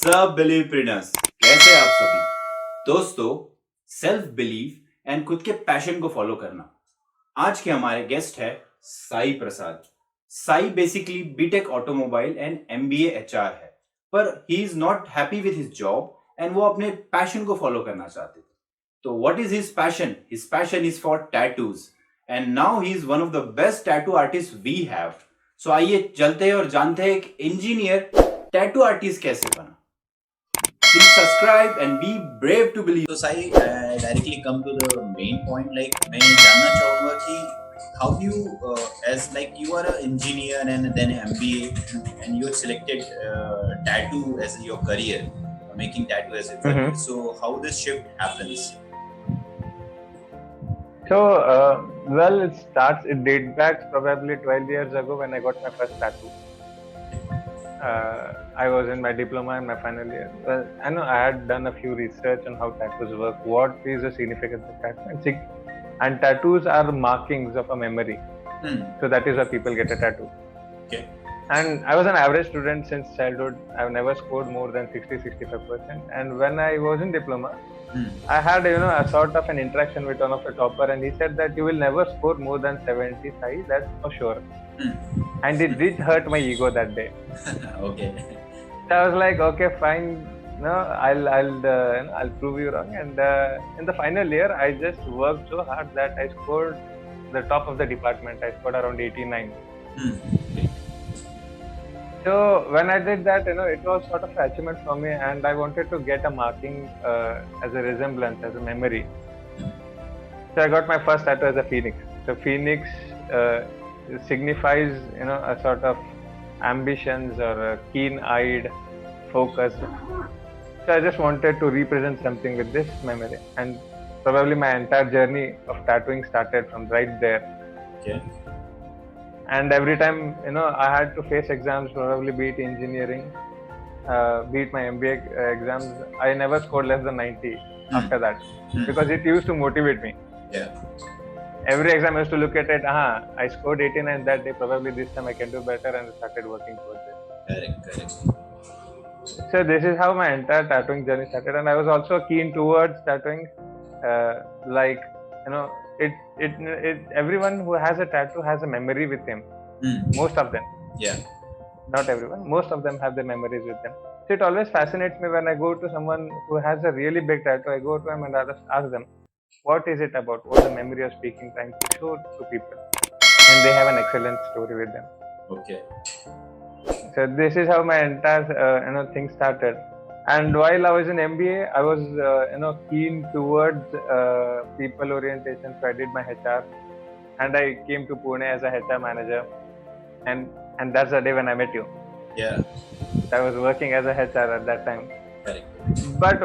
WhatsApp बिलीवप्रेन्योर्स, कैसे आप सभी दोस्तों। सेल्फ बिलीव एंड खुद के पैशन को फॉलो करना। आज के हमारे गेस्ट है Sai Prasad. Sai basically BTech automobile and MBA HR है, पर he is not happy with his job and वो अपने पैशन को फॉलो करना चाहते थे। तो what is his passion? His passion is for tattoos and now he is one of the best tattoo artist we have. So आइए चलते हैं और जानते हैं एक इंजीनियर टैटू आर्टिस्ट कैसे बना। Please subscribe and be brave to believe. तो Sai directly come to the main point, like मैं जानना चाहूँगा कि how you as like you are a engineer and then MBA and you selected tattoo as your career, making tattoo as a career. So how this shift happens? So, it dates back probably 12 years ago when I got my first tattoo. I was in my diploma in my final year. Well, I know I had done a few research on how tattoos work, what is the significance of tattoo, and tattoos are markings of a memory. So that is why people get a tattoo. Okay. And I was an average student since childhood. I've never scored more than 60-65%. And when I was in diploma, I had a sort of an interaction with one of the topper, and he said that you will never score more than 75. That's for sure. And it did hurt my ego that day. Okay. So I was like, okay, fine. No, I'll prove you wrong. And in the final year, I just worked so hard that I scored the top of the department. I scored around 89. So when I did that, it was sort of an achievement for me, and I wanted to get a marking as a resemblance, as a memory. So I got my first tattoo as a phoenix. So phoenix signifies, a sort of ambitions or a keen-eyed, focused. So I just wanted to represent something with this memory, and probably my entire journey of tattooing started from right there. Okay. And every time, I had to face exams, probably be it engineering, be it my MBA exams, I never scored less than 90 after that, because it used to motivate me. Yeah. Every exam I used to look at it, I scored 89 that day, probably this time I can do better, and I started working towards it. Correct. So this is how my entire tattooing journey started, and I was also keen towards tattooing, everyone who has a tattoo has a memory with him. Most of them. Yeah. Not everyone. Most of them have their memories with them. So it always fascinates me when I go to someone who has a really big tattoo. I go to them and I just ask them, what is it about? What the memory of speaking, trying to show to people? And they have an excellent story with them. Okay. So this is how my entire thing started. And while I was in MBA, I was keen towards people orientation. So I did my HR, and I came to Pune as a HR manager, and that's the day when I met you. Yeah. I was working as a HR at that time. Correct. But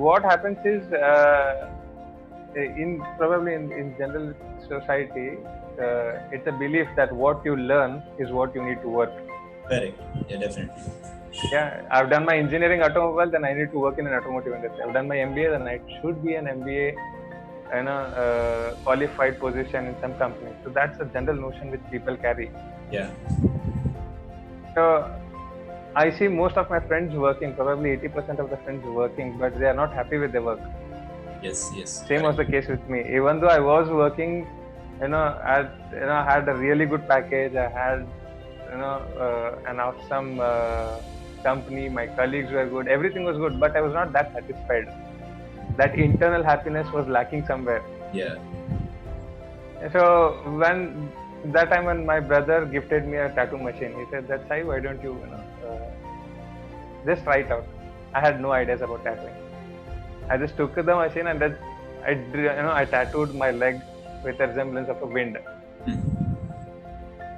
what happens is, in general society, it's a belief that what you learn is what you need to work. Correct. Yeah, definitely. Yeah, I've done my engineering automobile, then I need to work in an automotive industry. I've done my MBA, then I should be an MBA, qualified position in some company. So that's a general notion which people carry. Yeah. So I see most of my friends working, probably 80% of the friends working, but they are not happy with their work. Yes. Same was the case with me. Even though I was working, I had a really good package. I had, an awesome company. My colleagues were good. Everything was good, but I was not that satisfied. That internal happiness was lacking somewhere. Yeah. So when my brother gifted me a tattoo machine, he said that, Sai, why don't you, just try it out. I had no ideas about tattooing. I just took the machine and then I tattooed my leg with a resemblance of a wind.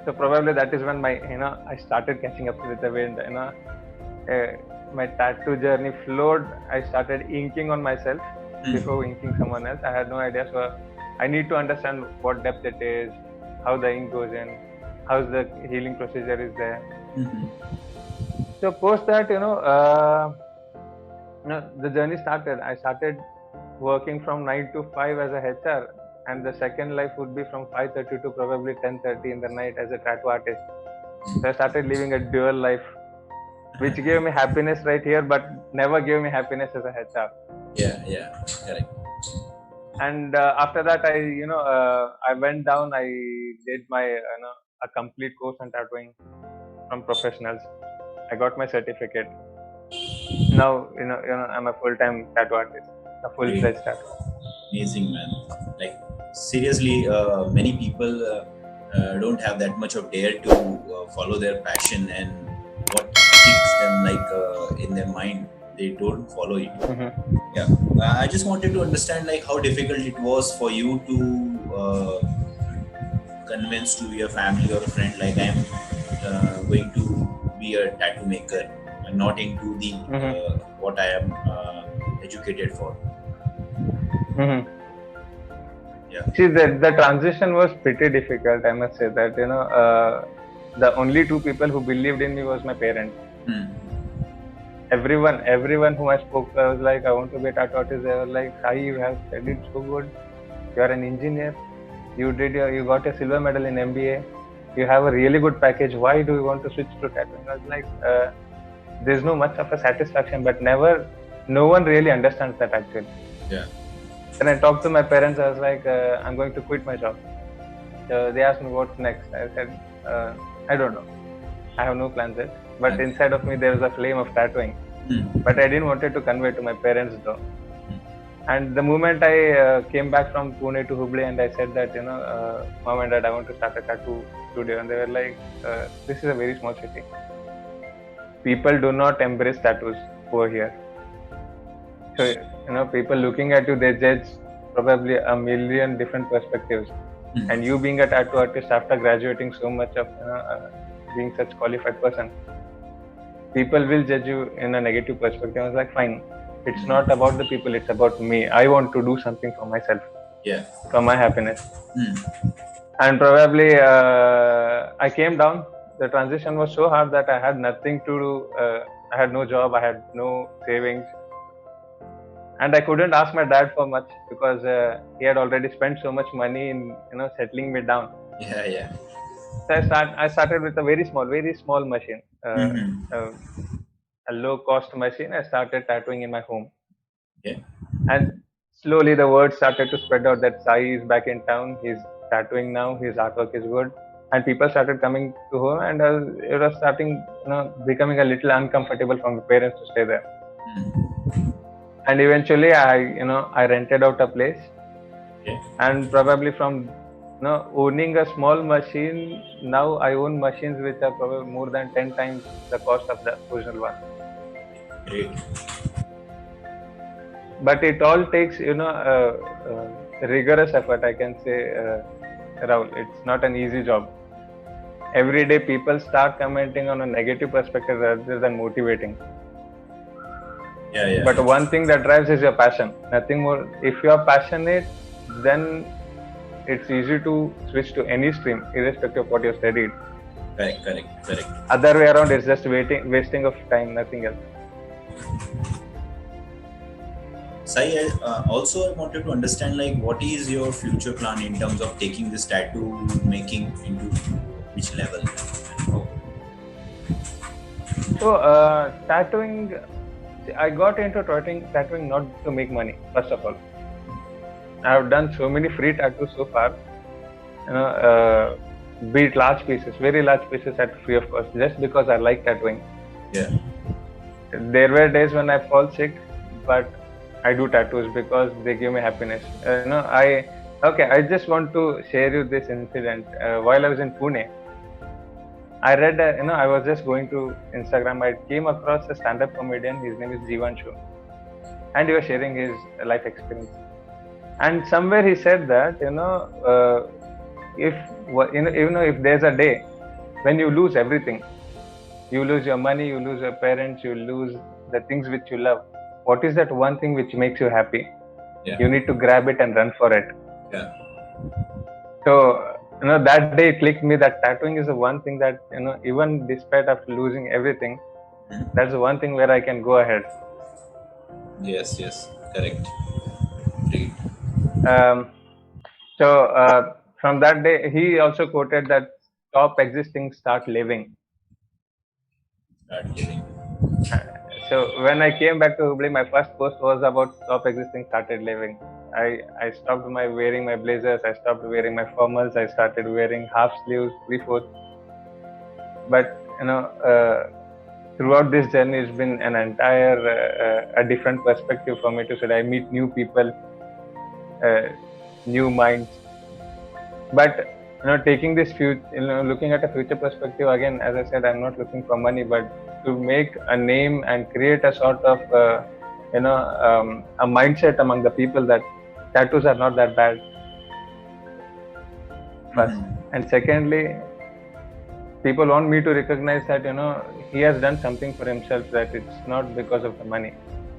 So probably that is when I started catching up with the wind. My tattoo journey flowed. I started inking on myself before inking someone else. I had no idea, so I need to understand what depth it is, how the ink goes in, how the healing procedure is there. So post that, the journey started. I started working from 9 to 5 as a HR, and the second life would be from 5:30 to probably 10:30 in the night as a tattoo artist. So I started living a dual life. which gave me happiness right here, but never gave me happiness as a HR. Yeah, correct. And after that, I went down. I did my a complete course on tattooing from professionals. I got my certificate. Now I'm a full-time tattoo artist, a full-fledged tattoo. Amazing, man. Like seriously, many people don't have that much of dare to follow their passion, and what keeps them in their mind, they don't follow it. Yeah, I just wanted to understand like how difficult it was for you to convince to your family or a friend like I'm going to be a tattoo maker and not into the what I am educated for. Yeah. See, the transition was pretty difficult. I must say that the only two people who believed in me was my parents. Everyone whom I spoke to, I was like, I want to be a tattoo artist. They were like, Sai, you have studied so good. You are an engineer. You got a silver medal in MBA. You have a really good package. Why do you want to switch to tattooing? I was like, there's no much of a satisfaction, but no one really understands that actually. Yeah. When I talked to my parents, I was like, I'm going to quit my job. So they asked me what's next. I said, I don't know. I have no plans yet. But inside of me, there was a flame of tattooing. But I didn't want it to convey to my parents though. And the moment I came back from Pune to Hubli and I said that, Mom and Dad, I want to start a tattoo studio. And they were like, this is a very small city. People do not embrace tattoos over here. So, people looking at you, they judge probably a million different perspectives. And you being a tattoo artist after graduating so much of, being such qualified person, people will judge you in a negative perspective. I was like, fine. It's not about the people, it's about me. I want to do something for myself. Yeah. For my happiness. And probably I came down. The transition was so hard that I had nothing to do. I had no job, I had no savings. And I couldn't ask my dad for much because he had already spent so much money in settling me down. Yeah. So I started with a very small machine. A low-cost machine. I started tattooing in my home. Yeah. And slowly the word started to spread out that Sai is back in town. He's tattooing now. His artwork is good. And people started coming to home, and it was starting, becoming a little uncomfortable for my parents to stay there. And eventually, I rented out a place. Okay. And probably from owning a small machine, now I own machines which are probably more than 10 times the cost of the original one. Great. But it all takes rigorous effort, I can say, Rahul. It's not an easy job. Every day people start commenting on a negative perspective rather than motivating. Yeah. But one thing that drives is your passion, nothing more. If you are passionate, then it's easy to switch to any stream irrespective of what you studied. Correct. Other way around, it's just wasting of time, nothing else. Sai, also I wanted to understand like what is your future plan in terms of taking this tattoo making into which level? So tattooing, I got into tattooing not to make money. First of all, I have done so many free tattoos so far. Be it large pieces, very large pieces at free of cost, just because I like tattooing. Yeah. There were days when I fall sick, but I do tattoos because they give me happiness. I just want to share you this incident. While I was in Pune, I read, I was just going to Instagram. I came across a stand-up comedian. His name is Jivanshu, and he was sharing his life experience. And somewhere he said that if there's a day when you lose everything, you lose your money, you lose your parents, you lose the things which you love. What is that one thing which makes you happy? Yeah. You need to grab it and run for it. Yeah. So that day it clicked me that tattooing is the one thing that even despite of losing everything, that's the one thing where I can go ahead. Yes, correct. Great. So from that day, he also quoted that stop existing, start living. Start living. So when I came back to Hubli, my first post was about stop existing, started living. I stopped wearing my blazers. I stopped wearing my formals. I started wearing half sleeves, 3/4. But throughout this journey, it's been an entire a different perspective for me to say. I meet new people, new minds. But taking this future, looking at a future perspective again, as I said, I'm not looking for money, but to make a name and create a sort of a mindset among the people that tattoos are not that bad. First, and secondly, people want me to recognize that he has done something for himself, that it's not because of the money.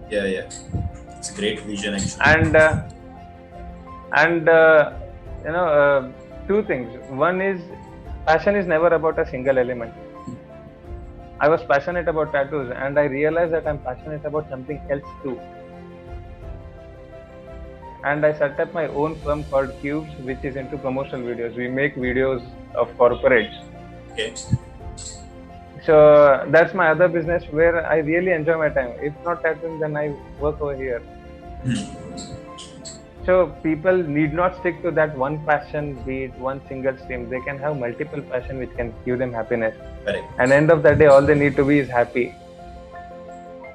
Yeah, it's a great vision actually. And two things. One is, passion is never about a single element. I was passionate about tattoos, and I realized that I'm passionate about something else too. And I set up my own firm called Cubes, which is into promotional videos. We make videos of corporates. Okay. So that's my other business where I really enjoy my time. If not tattooing, then I work over here. So people need not stick to that one passion, be it one single stream. They can have multiple passion which can give them happiness. Correct. And end of the day, all they need to be is happy.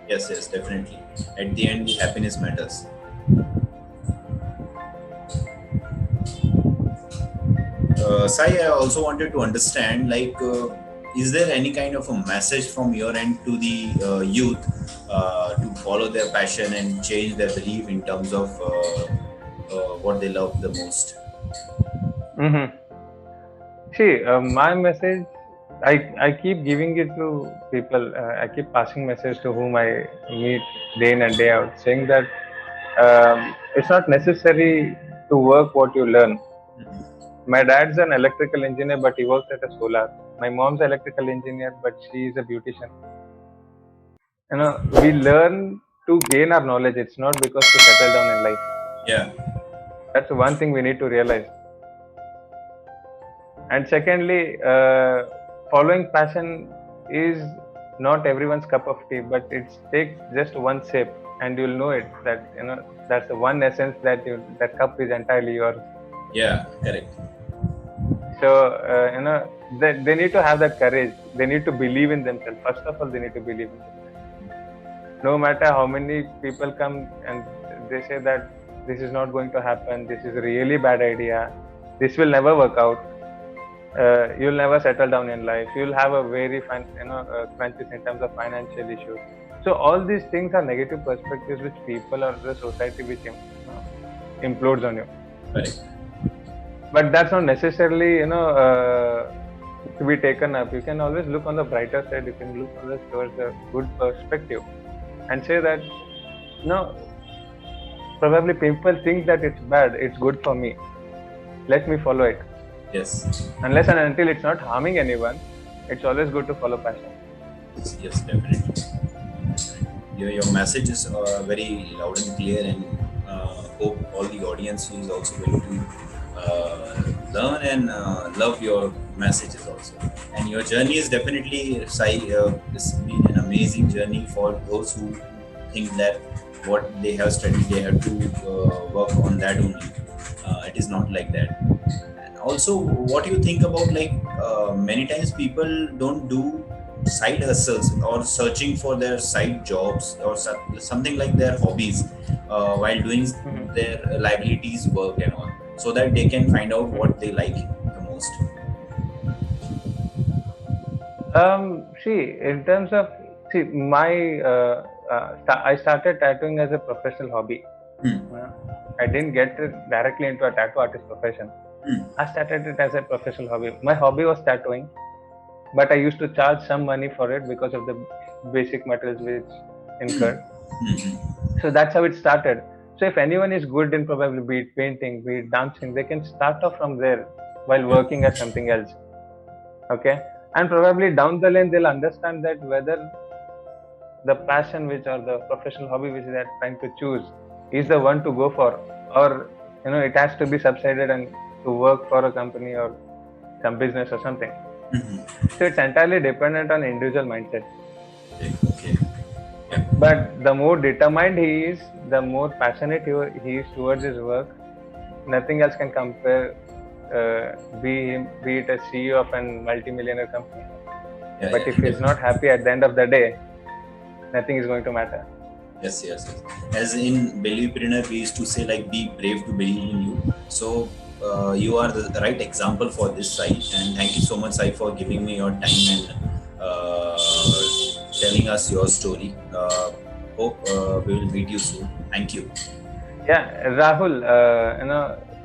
Yes, definitely. At the end, the happiness matters. Sai, I also wanted to understand, is there any kind of a message from your end to the youth to follow their passion and change their belief in terms of what they love the most? See, my message, I keep giving it to people. I keep passing message to whom I meet day in and day out, saying that it's not necessary to work what you learn. My dad's an electrical engineer, but he works at a solar. My mom's an electrical engineer, but she is a beautician. We learn to gain our knowledge. It's not because to settle down in life. Yeah. That's one thing we need to realize. And secondly, following passion is not everyone's cup of tea, but it takes just one sip, and you'll know it. That that's the one essence that cup is entirely yours. Yeah, correct. So they need to have that courage. They need to believe in themselves. First of all, they need to believe in themselves. No matter how many people come and they say that this is not going to happen, this is a really bad idea, this will never work out, you'll never settle down in life, you'll have a very crunches in terms of financial issues. So all these things are negative perspectives which people or the society which implodes on you. Right. But that's not necessarily to be taken up. You can always look on the brighter side. You can look always towards a good perspective and say that probably people think that it's bad, it's good for me, let me follow it. Yes. Unless and until it's not harming anyone, it's always good to follow passion. Yes, definitely. Your message is very loud and clear, and hope all the audience is also going to learn and love your messages also. And your journey is definitely, Sai, it's been an amazing journey for those who think that what they have studied, they have to work on that only. It is not like that. And also, what do you think about many times people don't do side hustles or searching for their side jobs or something like their hobbies while doing their liabilities work and all, so that they can find out what they like the most? In terms of my I started tattooing as a professional hobby. I didn't get directly into a tattoo artist profession. I started it as a professional hobby. My hobby was tattooing, but I used to charge some money for it because of the basic materials which incurred. So that's how it started. So if anyone is good in probably be it painting, be it dancing, they can start off from there while working as something else. Okay? And probably down the lane they'll understand that whether the passion which or the professional hobby which they are trying to choose is the one to go for, or it has to be subsided and to work for a company or some business or something. So it's entirely dependent on individual mindset. Okay. But the more determined he is, the more passionate he is towards his work. Nothing else can compare. Be it a CEO of a multi-millionaire company. But if he's not happy at the end of the day, nothing is going to matter. Yes. As in Believeprenure, we used to say like, be brave to believe in you. So you are the right example for this, Sai. And thank you so much, Sai, for giving me your time and telling us your story. Hope we will meet you soon. Thank you. Yeah, Rahul,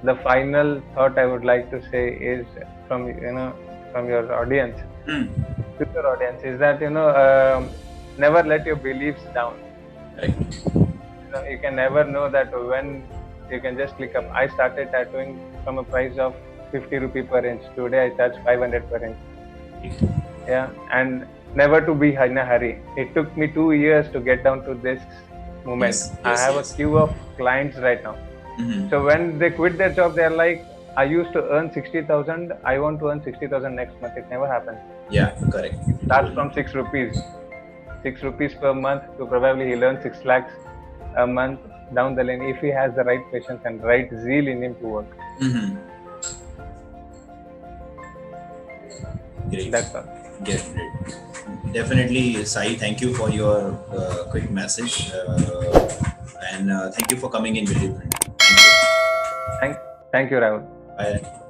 the final thought I would like to say is from your audience, to your audience, is that never let your beliefs down. Right. You can never know that when you can just click up. I started tattooing from a price of 50 rupee per inch. Today I charge 500 per inch. Yeah, and never to be in a hurry. It took me 2 years to get down to this moment. I have a queue of clients right now. So when they quit their job, they're like, I used to earn 60,000. I want to earn 60,000 next month. It never happens. Yeah, correct. It starts from 6 rupees. 6 rupees per month to probably he'll earn 6 lakhs a month down the lane if he has the right patience and right zeal in him to work. Great. That's all. Great. Definitely, Sai, thank you for your quick message. And thank you for coming in, Believeprenure. Thank you. Thank you, Rahul. Bye.